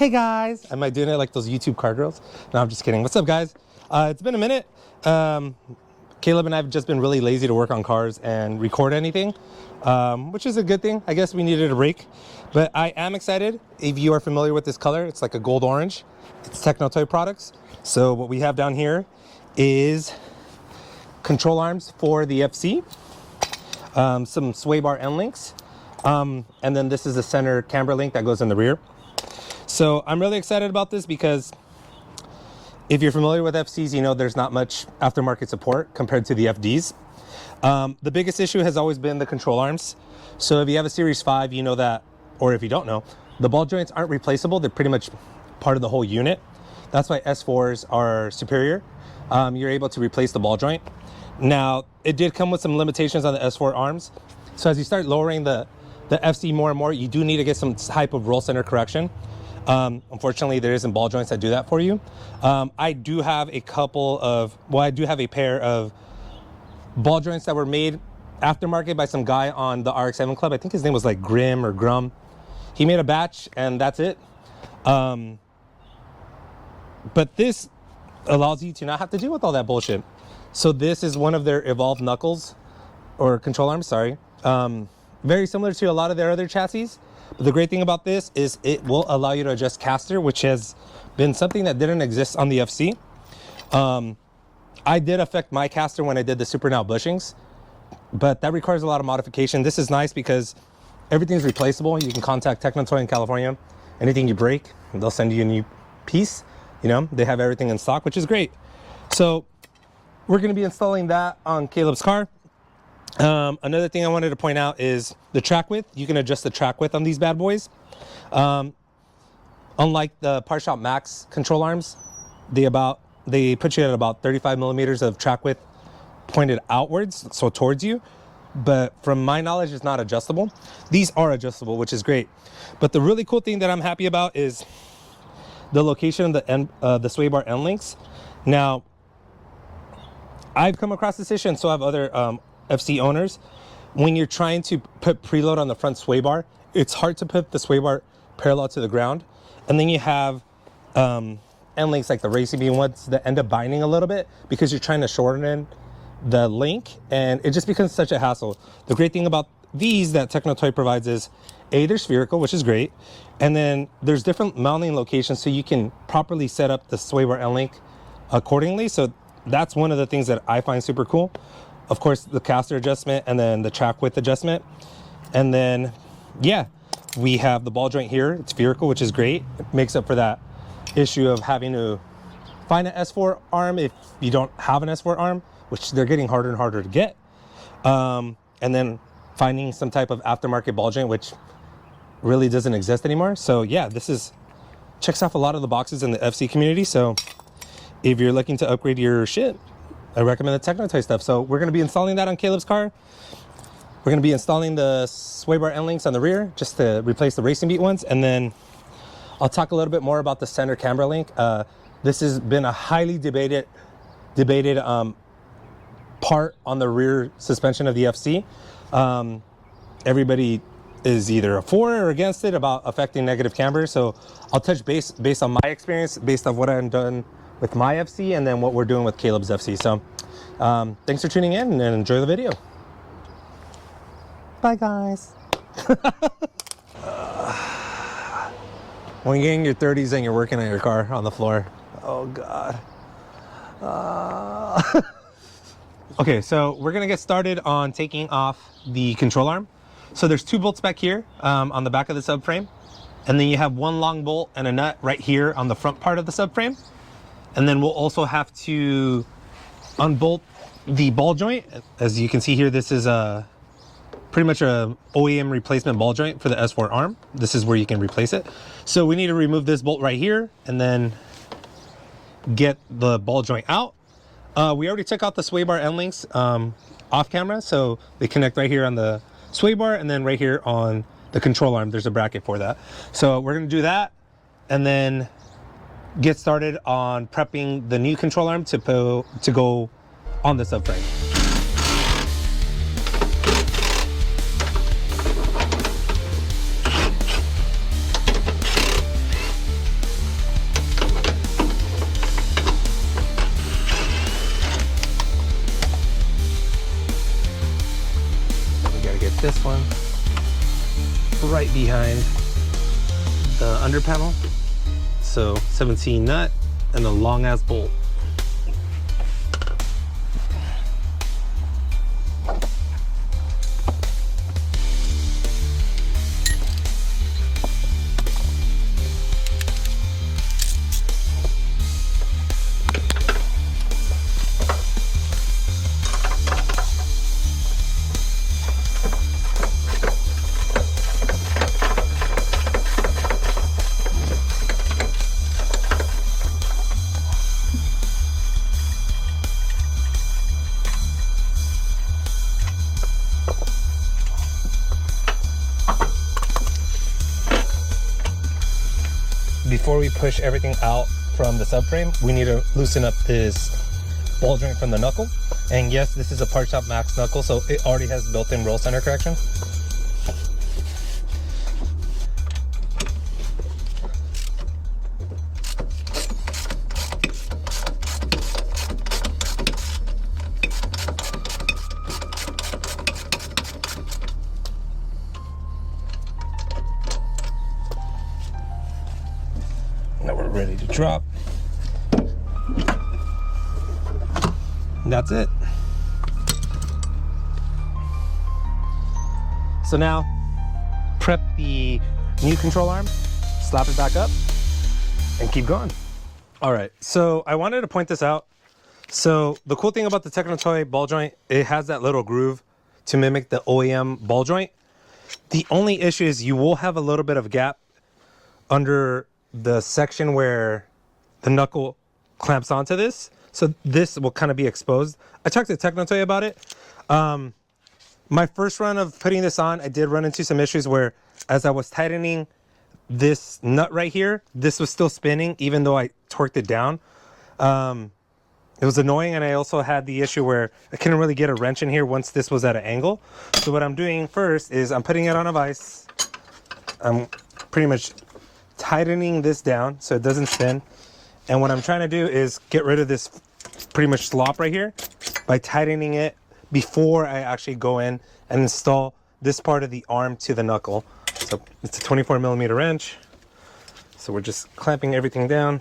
Hey guys, am I doing it like those YouTube car girls? No, I'm just kidding. What's up, guys? It's been a minute. Caleb and I have just been really lazy to work on cars and record anything, which is a good thing. I guess we needed a break, but I am excited. If you are familiar with this color, it's like a gold orange. It's Techno Toy products. So what we have down here is control arms for the FC, some sway bar end links, and then this is the center camber link that goes in the rear. So I'm really excited about this because if you're familiar with FCs, you know there's not much aftermarket support compared to the FDs. The biggest issue has always been the control arms. So if you have a Series 5, you know that, or if you don't know, the ball joints aren't replaceable. They're pretty much part of the whole unit. That's why S4s are superior. You're able to replace the ball joint. Now, it did come with some limitations on the S4 arms. So as you start lowering the FC more and more, you do need to get some type of roll center correction. Unfortunately, there isn't ball joints that do that for you. I do have a pair of ball joints that were made aftermarket by some guy on the RX-7 Club. I think his name was like Grim or Grum. He made a batch and that's it. But this allows you to not have to deal with all that bullshit. So this is one of their evolved knuckles or control arms, sorry. Very similar to a lot of their other chassis. But the great thing about this is it will allow you to adjust caster, which has been something that didn't exist on the FC. I did affect my caster when I did the Super Now bushings, but that requires a lot of modification. This is nice because everything's replaceable. You can contact Techno Toy in California. Anything you break, they'll send you a new piece. You know, they have everything in stock, which is great. So we're going to be installing that on Caleb's car. Another thing I wanted to point out is the track width. You can adjust the track width on these bad boys. Unlike the Part Shop Max control arms, they put you at about 35 millimeters of track width pointed outwards, so towards you. But from my knowledge, it's not adjustable. These are adjustable, which is great. But the really cool thing that I'm happy about is the location of the sway bar end links. Now, I've come across this issue, and so have other FC owners. When you're trying to put preload on the front sway bar, it's hard to put the sway bar parallel to the ground. And then you have end links like the racing beam ones that end up binding a little bit because you're trying to shorten the link, and it just becomes such a hassle. The great thing about these that Techno Toy provides is they're spherical, which is great, and then there's different mounting locations so you can properly set up the sway bar end link accordingly. So that's one of the things that I find super cool. Of course, the caster adjustment and then the track width adjustment. And then, yeah, we have the ball joint here. It's spherical, which is great. It makes up for that issue of having to find an S4 arm if you don't have an S4 arm, which they're getting harder and harder to get. And then finding some type of aftermarket ball joint, which really doesn't exist anymore. So yeah, checks off a lot of the boxes in the FC community. So if you're looking to upgrade your shit, I recommend the Techno Toy stuff. So we're going to be installing that on Caleb's car. We're going to be installing the sway bar end links on the rear just to replace the racing beat ones. And then I'll talk a little bit more about the center camber link. This has been a highly debated part on the rear suspension of the FC. Everybody is either for or against it about affecting negative camber. So I'll touch base based on my experience, based on what I've done with my FC and then what we're doing with Caleb's FC. So thanks for tuning in and enjoy the video. Bye guys. When you're in your 30s and you're working on your car on the floor. Oh God. Okay, so we're gonna get started on taking off the control arm. So there's 2 bolts back here on the back of the subframe. And then you have 1 long bolt and a nut right here on the front part of the subframe. And then we'll also have to unbolt the ball joint. As you can see here, this is pretty much a OEM replacement ball joint for the S4 arm. This is where you can replace it. So we need to remove this bolt right here and then get the ball joint out. We already took out the sway bar end links off camera. So they connect right here on the sway bar and then right here on the control arm. There's a bracket for that. So we're gonna do that and then get started on prepping the new control arm to go on the subframe. this one right behind the under panel. So 17 nut and a long ass bolt. Before we push everything out from the subframe, we need to loosen up this ball joint from the knuckle. And yes, this is a Part Shop Max knuckle, so it already has built-in roll center correction. Now we're ready to drop. And that's it. So now, prep the new control arm, slap it back up, and keep going. All right, so I wanted to point this out. So the cool thing about the Techno Toy ball joint, it has that little groove to mimic the OEM ball joint. The only issue is you will have a little bit of gap under the section where the knuckle clamps onto this, so this will kind of be exposed. I talked to Techno Toy about it. My first run of putting this on, I did run into some issues where as I was tightening this nut right here, this was still spinning even though I torqued it down. It was annoying, and I also had the issue where I couldn't really get a wrench in here once this was at an angle. So what I'm doing first is I'm putting it on a vise. I'm pretty much tightening this down so it doesn't spin, and what I'm trying to do is get rid of this pretty much slop right here by tightening it before I actually go in and install this part of the arm to the knuckle. So it's a 24mm wrench, so we're just clamping everything down,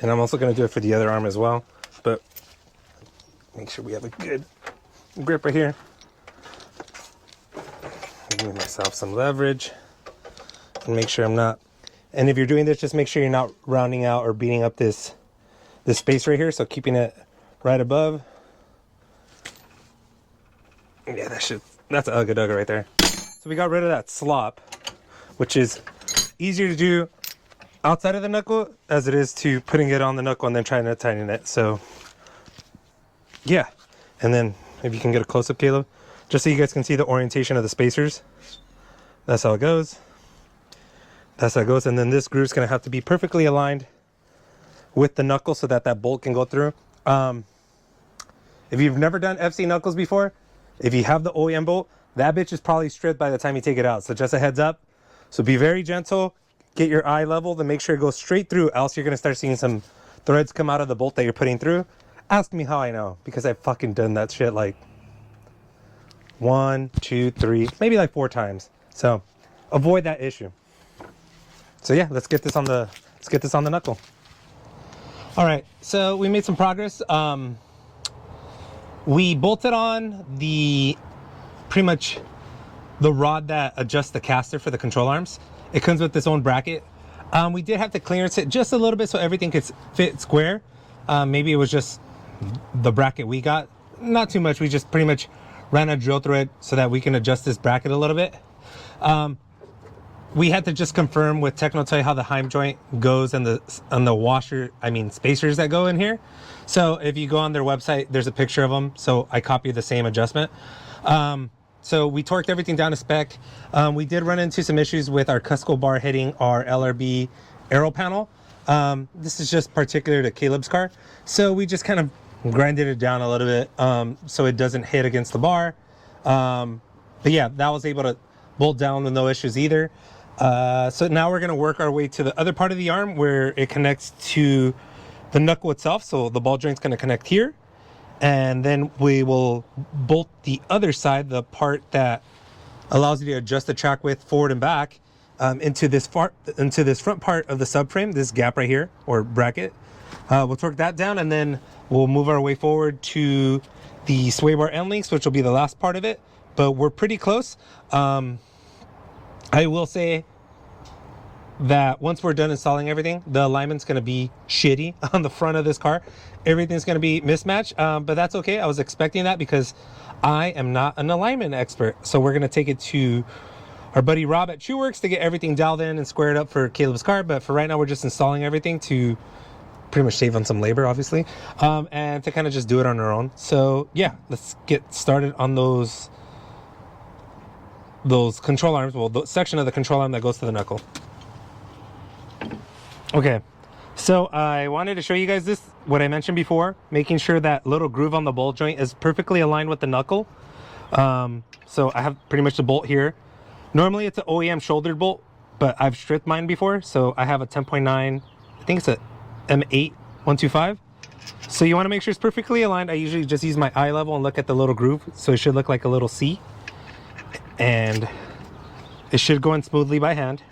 and I'm also going to do it for the other arm as well, but make sure we have a good grip right here. Give myself some leverage and make sure I'm not, and if you're doing this, just make sure you're not rounding out or beating up this space right here, so keeping it right above. Yeah, that's a ugga dugga right there. So we got rid of that slop, which is easier to do outside of the knuckle as it is to putting it on the knuckle and then trying to tighten it. So yeah, and then if you can get a close-up, Caleb, just so you guys can see the orientation of the spacers. That's how it goes. That's how it goes. And then this groove's going to have to be perfectly aligned with the knuckle so that that bolt can go through. If you've never done FC knuckles before, if you have the OEM bolt, that bitch is probably stripped by the time you take it out. So just a heads up. So be very gentle. Get your eye level to make sure it goes straight through, else you're going to start seeing some threads come out of the bolt that you're putting through. Ask me how I know, because I've fucking done that shit like 1, 2, 3, maybe like 4 times. So avoid that issue. So yeah, let's get this on the knuckle. All right, so we made some progress. We bolted on pretty much the rod that adjusts the caster for the control arms. It comes with its own bracket. We did have to clearance it just a little bit so everything could fit square. Maybe it was just the bracket we got. Not too much. We just pretty much ran a drill through it so that we can adjust this bracket a little bit. We had to just confirm with Techno Toy how the Heim joint goes and the washer, spacers that go in here. So if you go on their website, there's a picture of them. So I copied the same adjustment. So we torqued everything down to spec. We did run into some issues with our Cusco bar hitting our LRB aero panel. This is just particular to Caleb's car. So we just kind of grinded it down a little bit so it doesn't hit against the bar. But yeah, that was able to bolt down with no issues either. So now we're going to work our way to the other part of the arm where it connects to the knuckle itself. So the ball joint's going to connect here. And then we will bolt the other side, the part that allows you to adjust the track width forward and back, into this front part of the subframe, this gap right here, or bracket. We'll torque that down, and then we'll move our way forward to the sway bar end links, which will be the last part of it. But we're pretty close. I will say that once we're done installing everything, the alignment's going to be shitty on the front of this car. Everything's going to be mismatched, but that's okay. I was expecting that because I am not an alignment expert. So we're going to take it to our buddy Rob at TrueWorks to get everything dialed in and squared up for Caleb's car. But for right now, we're just installing everything to pretty much save on some labor, obviously, and to kind of just do it on our own. So yeah, let's get started on those control arms. Well, the section of the control arm that goes to the knuckle. Okay, so I wanted to show you guys this, what I mentioned before, making sure that little groove on the bolt joint is perfectly aligned with the knuckle. So I have pretty much the bolt here. Normally it's an OEM shouldered bolt, but I've stripped mine before, so I have a 10.9, I think it's a M8 125. So you want to make sure it's perfectly aligned. I usually just use my eye level and look at the little groove, so it should look like a little C, and it should go in smoothly by hand.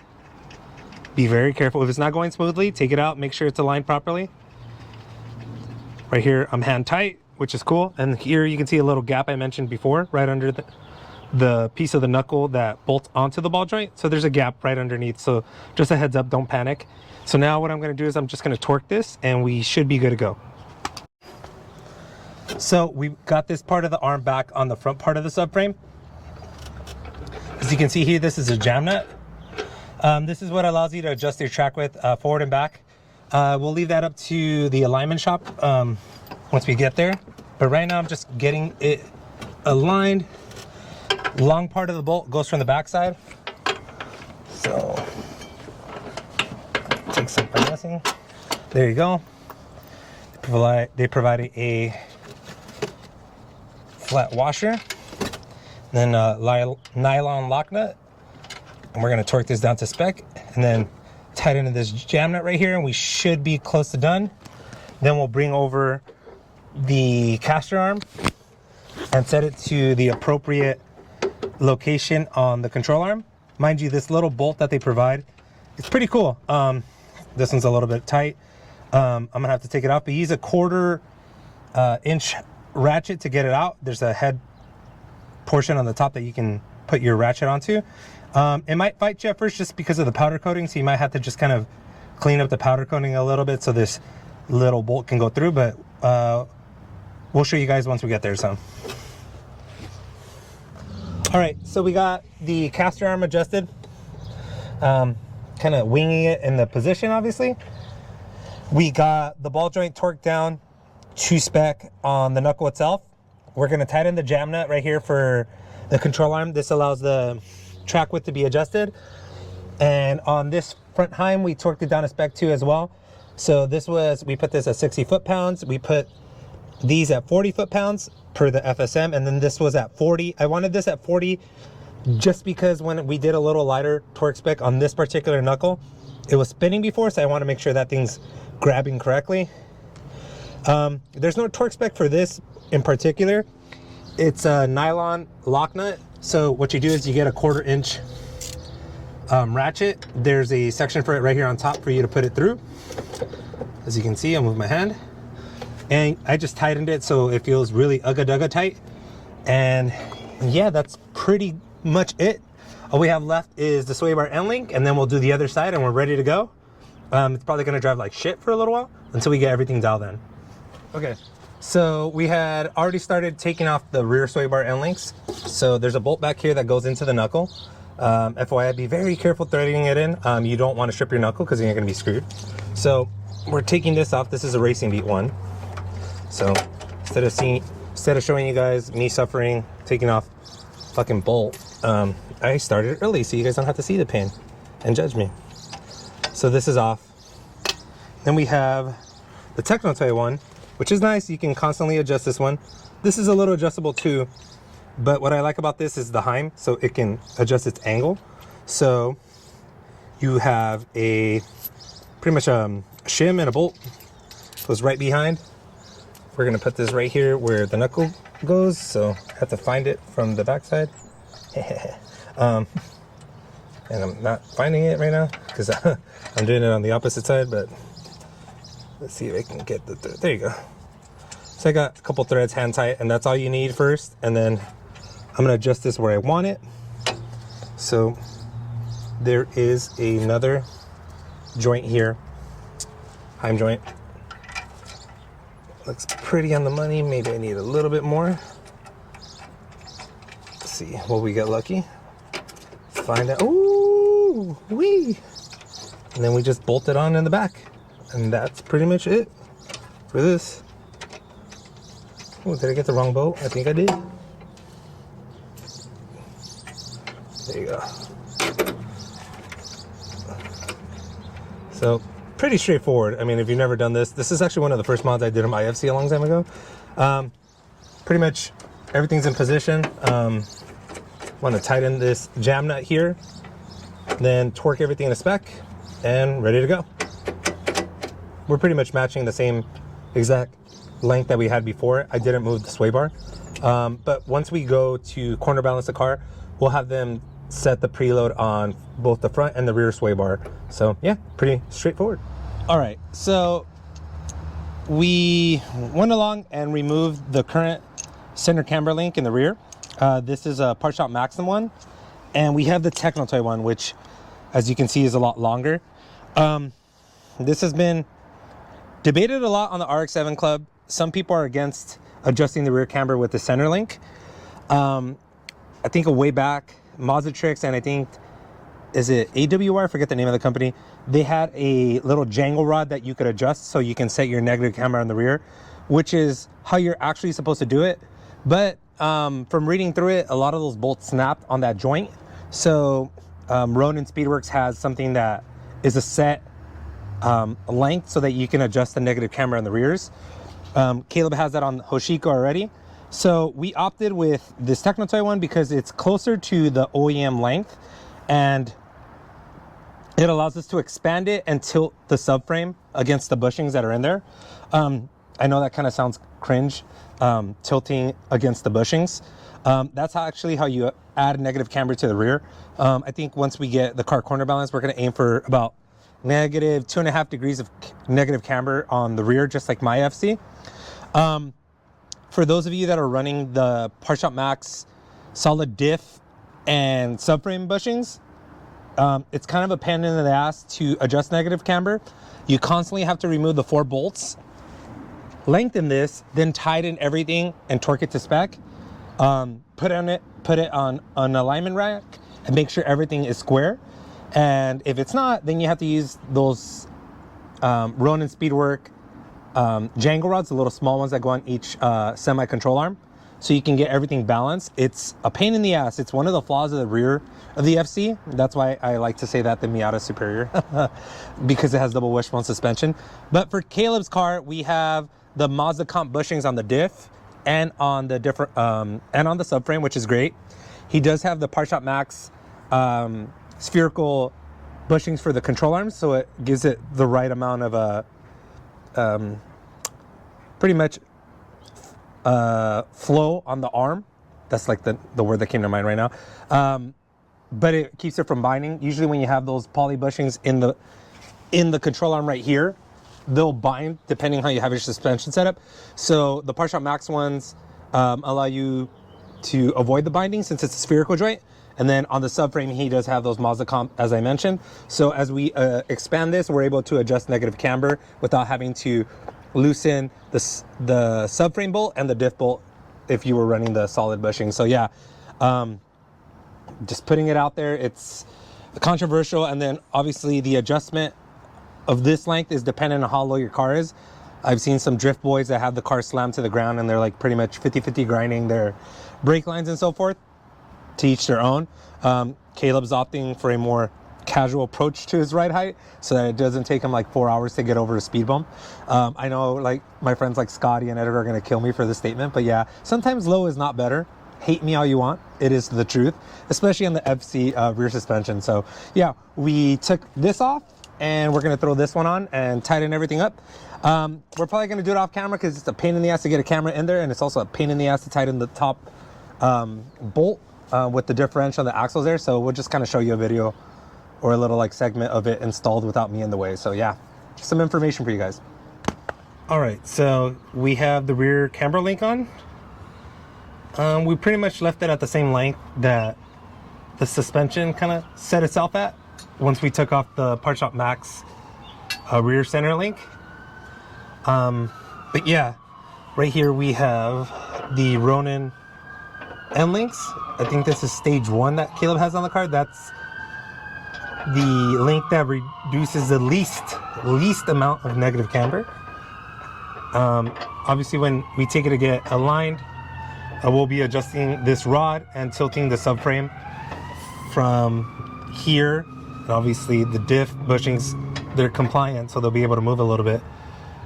Be very careful. If it's not going smoothly, take it out, make sure it's aligned properly. Right here, I'm hand tight, which is cool. And here you can see a little gap I mentioned before, right under the piece of the knuckle that bolts onto the ball joint. So there's a gap right underneath. So just a heads up, don't panic. So now what I'm going to do is I'm just going to torque this, and we should be good to go. So we got this part of the arm back on the front part of the subframe. As you can see here, this is a jam nut. This is what allows you to adjust your track width forward and back. We'll leave that up to the alignment shop once we get there. But right now I'm just getting it aligned. Long part of the bolt goes from the back side. So take some finessing. There you go. They provided a flat washer, then a nylon lock nut. And we're going to torque this down to spec and then tighten into this jam nut right here, and we should be close to done. Then we'll bring over the caster arm and set it to the appropriate location on the control arm. Mind you, this little bolt that they provide, it's pretty cool. This one's a little bit tight. I'm gonna have to take it out, but use a 1/4 inch ratchet to get it out. There's a head portion on the top that you can put your ratchet onto. It might fight you at first just because of the powder coating, so you might have to just kind of clean up the powder coating a little bit so this little bolt can go through, but we'll show you guys once we get there. So all right, so we got the caster arm adjusted, kind of winging it in the position. Obviously we got the ball joint torqued down to spec on the knuckle itself. We're going to tighten the jam nut right here for the control arm. This allows the track width to be adjusted, and on this front heim we torqued it down to spec too as well. So we put this at 60 foot-pounds. We put these at 40 foot-pounds per the FSM, and then this was at 40. I wanted this at 40 just because when we did a little lighter torque spec on this particular knuckle, it was spinning before, so I want to make sure that thing's grabbing correctly. There's no torque spec for this in particular. It's a nylon lock nut. So what you do is you get a 1/4 inch ratchet. There's a section for it right here on top for you to put it through. As you can see, I'll move my hand. And I just tightened it so it feels really ugga-dugga tight. And yeah, that's pretty much it. All we have left is the sway bar end link, and then we'll do the other side and we're ready to go. It's probably gonna drive like shit for a little while until we get everything dialed in. Okay. So we had already started taking off the rear sway bar end links. So there's a bolt back here that goes into the knuckle. FYI, be very careful threading it in. You don't want to strip your knuckle because then you're going to be screwed. So we're taking this off. This is a Racing Beat one. So instead of showing you guys me suffering, taking off fucking bolt, I started early so you guys don't have to see the pain and judge me. So this is off. Then we have the Techno Toy one, which is nice. You can constantly adjust this one. This is a little adjustable too, but what I like about this is the heim, so it can adjust its angle. So you have a pretty much a shim and a bolt goes right behind, we're gonna put this right here where the knuckle goes, so I have to find it from the backside. And I'm not finding it right now because I'm doing it on the opposite side, but let's see if I can get the thread. There you go. So I got a couple threads hand tight, and that's all you need first, and then I'm gonna adjust this where I want it. So there is another joint here, heim joint. Looks pretty on the money. Maybe I need a little bit more. Let's see, will we get lucky? Find out. Ooh, wee! And then we just bolt it on in the back, and that's pretty much it for this. Oh, did I get the wrong bolt? I think I did. There you go. So pretty straightforward. I mean, if you've never done this, this is actually one of the first mods I did on my FC a long time ago. Pretty much everything's in position. Want to tighten this jam nut here, then torque everything to spec, and ready to go. We're pretty much matching the same exact length that we had before. I didn't move the sway bar, but once we go to corner balance the car, we'll have them set the preload on both the front and the rear sway bar. So yeah, pretty straightforward. All right, so we went along and removed the current center camber link in the rear. This is a Part Shop Maxim one, and we have the Techno Toy one, which, as you can see, is a lot longer. This has been debated a lot on the RX-7 Club. Some people are against adjusting the rear camber with the center link. I think a way back, Mazda Tricks, and I think, is it AWR? I forget the name of the company. They had a little jangle rod that you could adjust so you can set your negative camber on the rear, which is how you're actually supposed to do it. But from reading through it, a lot of those bolts snapped on that joint. So Ronin Speedworks has something that is a set length so that you can adjust the negative camber on the rears. Caleb has that on Hoshiko already. So we opted with this Techno Toy one because it's closer to the OEM length, and it allows us to expand it and tilt the subframe against the bushings that are in there. I know that kind of sounds cringe, tilting against the bushings. That's actually how you add negative camber to the rear. I think once we get the car corner balance, we're going to aim for about negative 2.5 degrees of negative camber on the rear, just like my FC. For those of you that are running the Part Shop Max solid diff and subframe bushings, it's kind of a pain in the ass to adjust negative camber. You constantly have to remove the 4 bolts, lengthen this, then tighten everything and torque it to spec. Put it on an alignment rack and make sure everything is square. And if it's not, then you have to use those Ronin Speedwork jangle rods, the little small ones that go on each semi control arm, so you can get everything balanced. It's a pain in the ass. It's one of the flaws of the rear of the FC. That's why I like to say that the Miata is superior, because it has double wishbone suspension. But for Caleb's car, we have the Mazda comp bushings on the diff and on the different and on the subframe, which is great. He does have the Part Shop Max spherical bushings for the control arms, so it gives it the right amount of pretty much flow on the arm. That's like the word that came to mind right now. But it keeps it from binding. Usually when you have those poly bushings in the control arm right here, they'll bind depending how you have your suspension setup. So the Part Shop Max ones allow you to avoid the binding since it's a spherical joint. And then on the subframe, he does have those Mazda comp, as I mentioned. So as we expand this, we're able to adjust negative camber without having to loosen the subframe bolt and the diff bolt if you were running the solid bushing. So yeah, just putting it out there. It's controversial. And then obviously the adjustment of this length is dependent on how low your car is. I've seen some drift boys that have the car slammed to the ground and they're like pretty much 50-50 grinding their brake lines and so forth. To each their own. Caleb's opting for a more casual approach to his ride height so that it doesn't take him like 4 hours to get over a speed bump. I know like my friends like Scotty and Edgar are going to kill me for this statement, but yeah, sometimes low is not better. Hate me all you want. It is the truth, especially on the FC rear suspension. So yeah, we took this off and we're gonna throw this one on and tighten everything up. We're probably gonna do it off camera because it's a pain in the ass to get a camera in there, and it's also a pain in the ass to tighten the top bolt with the differential on the axles there. So we'll just kind of show you a video or a little like segment of it installed without me in the way. So yeah, just some information for you guys. All right, so we have the rear camber link on. We pretty much left it at the same length that the suspension kind of set itself at once we took off the Part Shop Max rear center link. But yeah, right here we have the Ronin end links. I think this is stage 1 that Caleb has on the car. That's the link that reduces the least amount of negative camber. Obviously when we take it to get aligned, we'll be adjusting this rod and tilting the subframe from here. And obviously the diff bushings, they're compliant, so they'll be able to move a little bit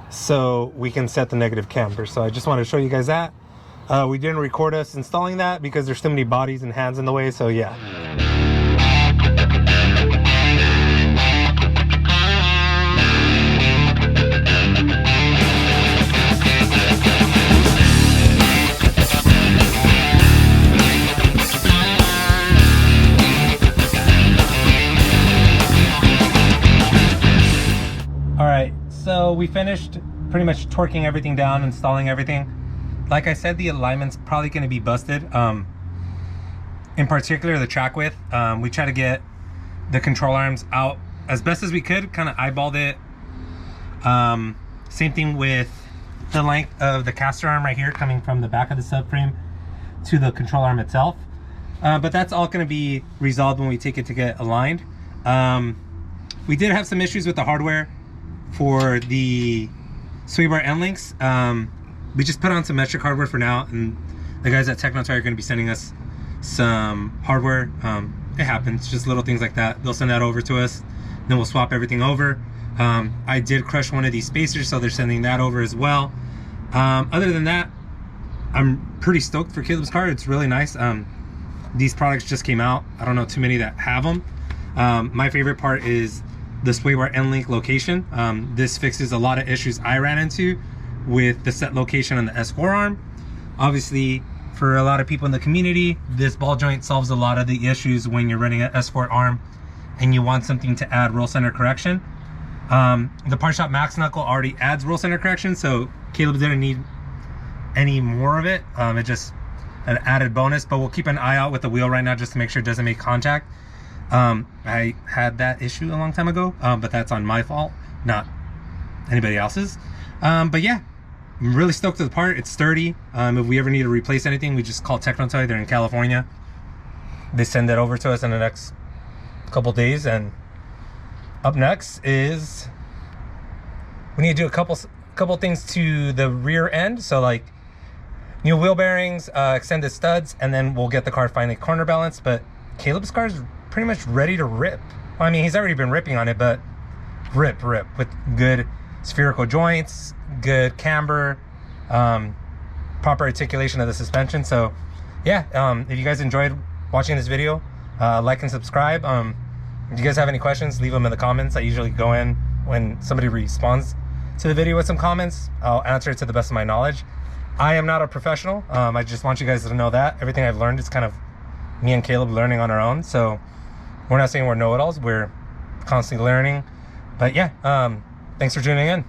so we can set the negative camber. So I just wanted to show you guys that. We didn't record us installing that because there's too many bodies and hands in the way, so yeah. So we finished pretty much torquing everything down, installing everything. Like I said, the alignment's probably going to be busted. In particular, the track width. We try to get the control arms out as best as we could, kind of eyeballed it. Same thing with the length of the caster arm right here, coming from the back of the subframe to the control arm itself. But that's all going to be resolved when we take it to get aligned. We did have some issues with the hardware for the sway bar end links. We just put on some metric hardware for now, and the guys at Techno Toy are going to be sending us some hardware. It happens, just little things like that. They'll send that over to us, then we'll swap everything over. I did crush one of these spacers, so they're sending that over as well. Other than that, I'm pretty stoked for Caleb's car. It's really nice. These products just came out. I don't know too many that have them. My favorite part is the sway bar end link location. This fixes a lot of issues I ran into with the set location on the S4 arm. Obviously, for a lot of people in the community, this ball joint solves a lot of the issues when you're running an S4 arm and you want something to add roll center correction. The Part Shop Max knuckle already adds roll center correction, so Caleb didn't need any more of it. It's just an added bonus, but we'll keep an eye out with the wheel right now just to make sure it doesn't make contact. I had that issue a long time ago, but that's on my fault, not anybody else's. But yeah, I'm really stoked with the part. It's sturdy. If we ever need to replace anything, we just call Techno Toy. They're in California. They send it over to us in the next couple days. And up next is we need to do a couple things to the rear end. So like new wheel bearings, extended studs, and then we'll get the car finally corner balanced. But Caleb's car is pretty much ready to rip. Well, I mean, he's already been ripping on it, but rip with good spherical joints, good camber, proper articulation of the suspension. So yeah, if you guys enjoyed watching this video, like and subscribe. If you guys have any questions, leave them in the comments. I usually go in when somebody responds to the video with some comments. I'll answer it to the best of my knowledge. I am not a professional. I just want you guys to know that everything I've learned is kind of me and Caleb learning on our own. So we're not saying we're know-it-alls, we're constantly learning. But yeah, thanks for tuning in.